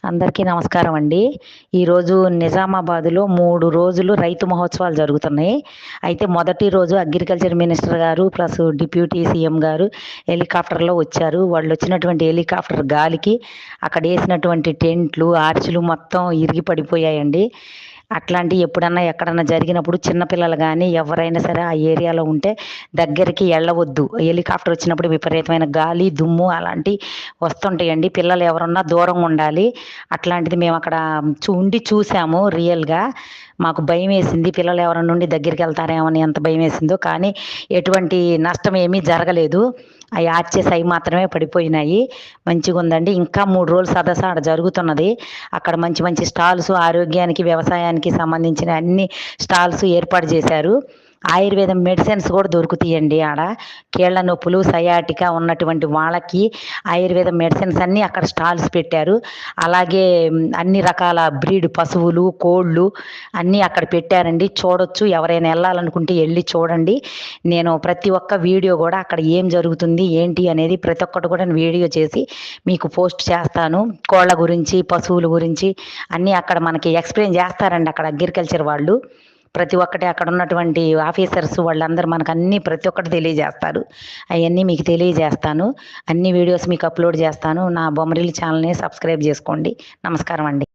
అందరికీ నమస్కారం అండి. ఈరోజు నిజామాబాద్‌లో 3 రోజులు రైతు మహోత్సవాలు జరుగుతున్నాయి. అయితే మొదటి రోజు అగ్రికల్చర్ మినిస్టర్ గారు ప్లస్ డిప్యూటీ సీఎం గారు హెలికాప్టర్‌లో వచ్చారు. వాళ్ళొచ్చినటువంటి హెలికాప్టర్ గాలికి అక్కడేసినటువంటి టెంట్లు, ఆర్చులు మొత్తం ఇరిగి పడిపోయాయండి. అట్లాంటియి ఎప్పుడన్నా ఎక్కడన్నా జరిగినప్పుడు చిన్న పిల్లలు గానీ, ఎవరైనా సరే ఆ ఏరియాలో ఉంటే దగ్గరికి ఎళ్ళవద్దు. హెలికాప్టర్ వచ్చినప్పుడు విపరీతమైన గాలి, దుమ్ము అలాంటియి వస్తుంటాయండి. పిల్లలు ఎవరున్నా దూరంగా ఉండాలి. అట్లాంటిది మేమక్కడ ఉండి చూసాము రియల్‌గా. మాకు భయమేసింది. పిల్లలు ఎవరైనా ఉండి దగ్గరికెళ్తారేమో అని ఎంత భయమేసిందో. కానీ ఎటువంటి నష్టం ఏమీ జరగలేదు. అయి ఆర్చెస్ అయి మాత్రమే పడిపోయినాయి. మంచిగుందండి. ఇంకా 3 రోజులు సదస్సు ఆడ జరుగుతున్నది. అక్కడ మంచి మంచి స్టాల్స్ ఆరోగ్యానికి, వ్యవసాయానికి సంబంధించిన అన్ని స్టాల్స్ ఏర్పాటు చేశారు. ఆయుర్వేదం మెడిసిన్స్ కూడా దొరుకుతాయండి ఆడ. కీళ్ళ నొప్పులు, సయాటికా ఉన్నటువంటి వాళ్ళకి ఆయుర్వేదం మెడిసిన్స్ అన్నీ అక్కడ స్టాల్స్ పెట్టారు. అలాగే అన్ని రకాల బ్రీడ్ పశువులు, కోళ్ళు అన్నీ అక్కడ పెట్టారండి. చూడొచ్చు. ఎవరైనా ఎళ్ళాలనుకుంటే ఎళ్ళి చూడండి. నేను ప్రతి ఒక్క వీడియో కూడా అక్కడ ఏం జరుగుతుంది, ఏంటి అనేది ప్రతి ఒక్కటి కూడా వీడియో చేసి మీకు పోస్ట్ చేస్తాను. కోళ్ళ గురించి, పశువుల గురించి అన్నీ అక్కడ మనకి ఎక్స్‌ప్లెయిన్ చేస్తారండి అక్కడ అగ్రికల్చర్ వాళ్ళు. ప్రతి ఒక్కటి అక్కడ ఉన్నటువంటి ఆఫీసర్స్ వాళ్ళందరూ మనకు అన్నీ ప్రతి ఒక్కటి తెలియజేస్తారు. అయన్నీ మీకు తెలియజేస్తాను. అన్ని వీడియోస్ మీకు అప్లోడ్ చేస్తాను. నా బొమ్మరిల్లు ఛానల్‌ని సబ్స్క్రైబ్ చేసుకోండి. నమస్కారం అండి.